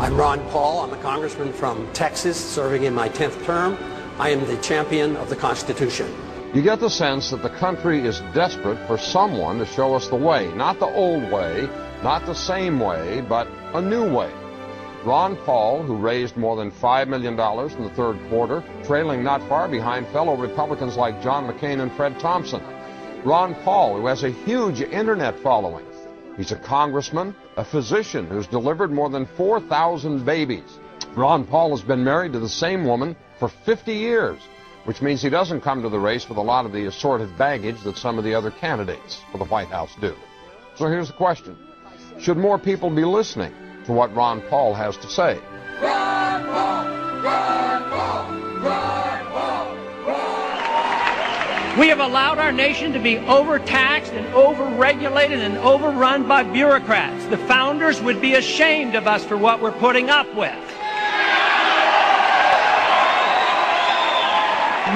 I'm Ron Paul. I'm a congressman from Texas, serving in my 10th term. I am the champion of the Constitution. You get the sense that the country is desperate for someone to show us the way. Not the old way, not the same way, but a new way. Ron Paul, who raised more than $5 million in the third quarter, trailing not far behind fellow Republicans like John McCain and Fred Thompson. Ron Paul, who has a huge internet following. He's a congressman, a physician who's delivered more than 4,000 babies. Ron Paul has been married to the same woman for 50 years, which means he doesn't come to the race with a lot of the assorted baggage that some of the other candidates for the White House do. So here's the question. Should more people be listening to what Ron Paul has to say? Ron Paul! Ron Paul! Ron Paul! Ron Paul! We have allowed our nation to be overtaxed and overregulated and overrun by bureaucrats. The founders would be ashamed of us for what we're putting up with.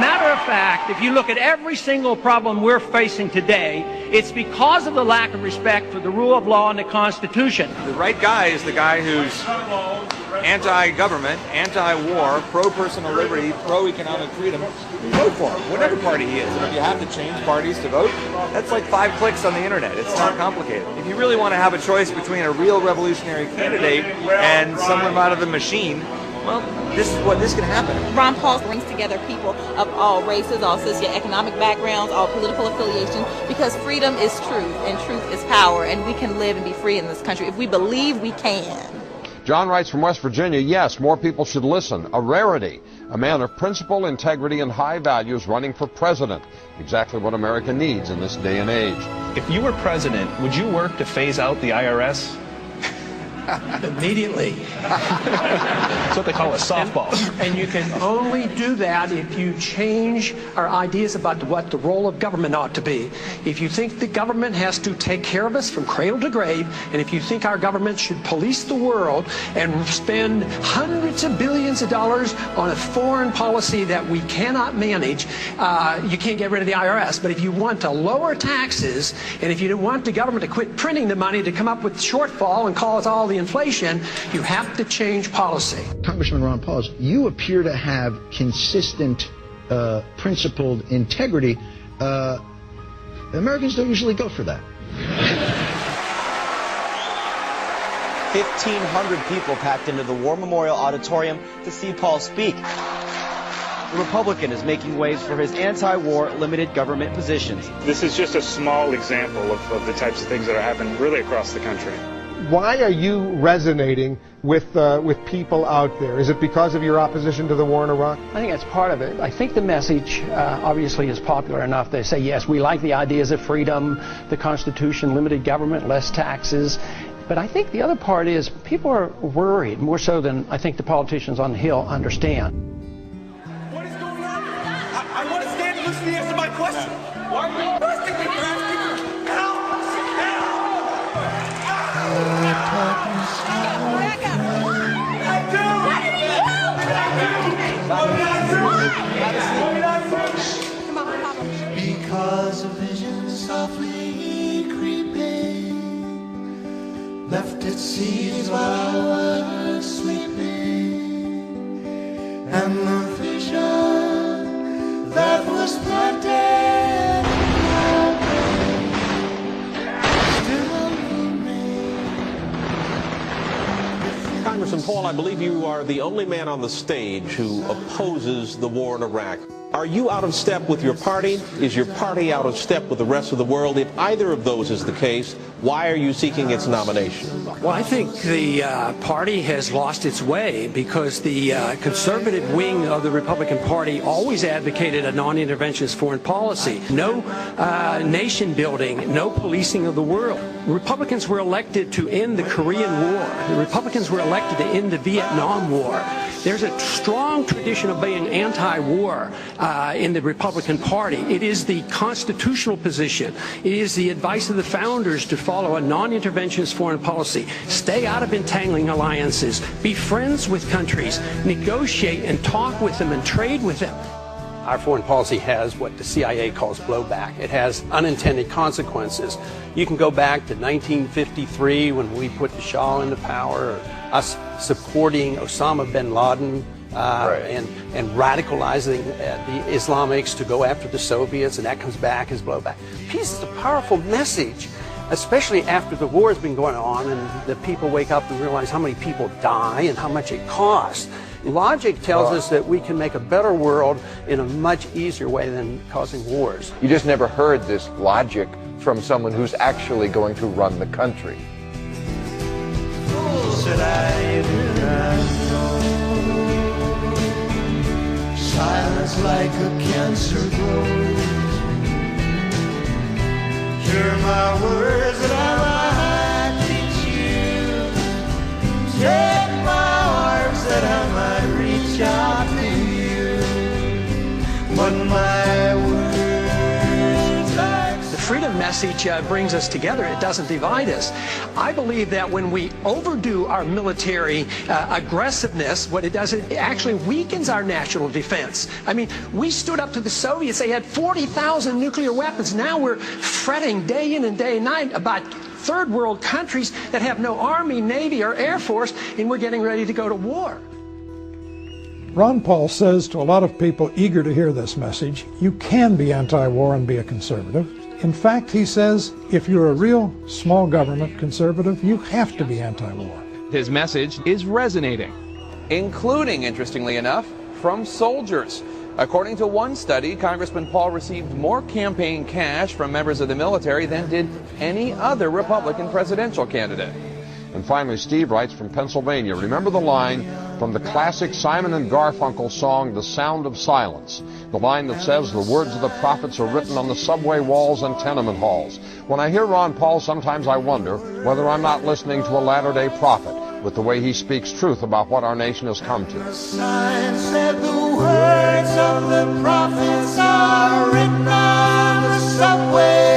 Matter of fact, if you look at every single problem we're facing today, it's because of the lack of respect for the rule of law and the Constitution. The right guy is the guy who's anti-government, anti-war, pro-personal liberty, pro-economic freedom. Vote for him, whatever party he is. And if you have to change parties to vote, that's like 5 clicks on the internet. It's not complicated. If you really want to have a choice between a real revolutionary candidate and someone out of the machine, well, this can happen. Ron Paul brings together people of all races, all socioeconomic backgrounds, all political affiliations, because freedom is truth, and truth is power, and we can live and be free in this country if we believe we can. John writes from West Virginia, yes, more people should listen. A rarity. A man of principle, integrity, and high values running for president. Exactly what America needs in this day and age. If you were president, would you work to phase out the IRS? Immediately. That's what they call a softball. And you can only do that if you change our ideas about what the role of government ought to be. If you think the government has to take care of us from cradle to grave, and if you think our government should police the world and spend hundreds of billions of dollars on a foreign policy that we cannot manage, you can't get rid of the IRS. But if you want to lower taxes, and if you want the government to quit printing the money to come up with shortfall and cause all the inflation, you have to change policy. Congressman Ron Paul, you appear to have consistent, principled integrity. Americans don't usually go for that. 1,500 people packed into the War Memorial Auditorium to see Paul speak. The Republican is making waves for his anti-war limited government positions. This is just a small example of the types of things that are happening really across the country. Why are you resonating with people out there? Is it because of your opposition to the war in Iraq? I think that's part of it. I think the message obviously is popular enough. They say, yes, we like the ideas of freedom, the Constitution, limited government, less taxes. But I think the other part is people are worried, more so than I think the politicians on the Hill understand. What is going on? I want to stand and listen to the answer to my question. Why are you arresting me for asking you? Help! Because a vision softly creeping left its seeds while I was sleeping, and the vision that was planted still remains. Congressman Paul, I believe you are the only man on the stage who opposes the war in Iraq. Are you out of step with your party? Is your party out of step with the rest of the world? If either of those is the case, why are you seeking its nomination? Well, I think the party has lost its way because the conservative wing of the Republican Party always advocated a non-interventionist foreign policy. No nation building, no policing of the world. Republicans were elected to end the Korean War. The Republicans were elected to end the Vietnam War. There's a strong tradition of being anti-war in the Republican Party. It is the constitutional position. It is the advice of the founders to follow a non-interventionist foreign policy. Stay out of entangling alliances. Be friends with countries. Negotiate and talk with them and trade with them. Our foreign policy has what the CIA calls blowback. It has unintended consequences. You can go back to 1953 when we put the Shah into power, or us supporting Osama bin Laden and radicalizing the Islamics to go after the Soviets, and that comes back as blowback. Peace is a powerful message, especially after the war has been going on and the people wake up and realize how many people die and how much it costs. Logic tells us that we can make a better world in a much easier way than causing wars. You just never heard this logic from someone who's actually going to run the country. Said I did not know. Silence like a cancer grows. Hear my words that I might teach you. Take my arms that I might reach out to you. But my words like The freedom message brings us together. It doesn't divide us. I believe that when we overdo our military aggressiveness, what it does, it actually weakens our national defense. I mean, we stood up to the Soviets. They had 40,000 nuclear weapons. Now we're fretting day in and day night about third world countries that have no army, navy, or air force, and we're getting ready to go to war. Ron Paul says to a lot of people eager to hear this message, you can be anti-war and be a conservative. In fact, he says, if you're a real small government conservative, you have to be anti-war. His message is resonating. Including, interestingly enough, from soldiers. According to one study, Congressman Paul received more campaign cash from members of the military than did any other Republican presidential candidate. And finally, Steve writes from Pennsylvania, remember the line from the classic Simon and Garfunkel song, The Sound of Silence, the line that says the words of the prophets are written on the subway walls and tenement halls. When I hear Ron Paul, sometimes I wonder whether I'm not listening to a latter-day prophet with the way he speaks truth about what our nation has come to. the sign said the words of the prophets are written on the subway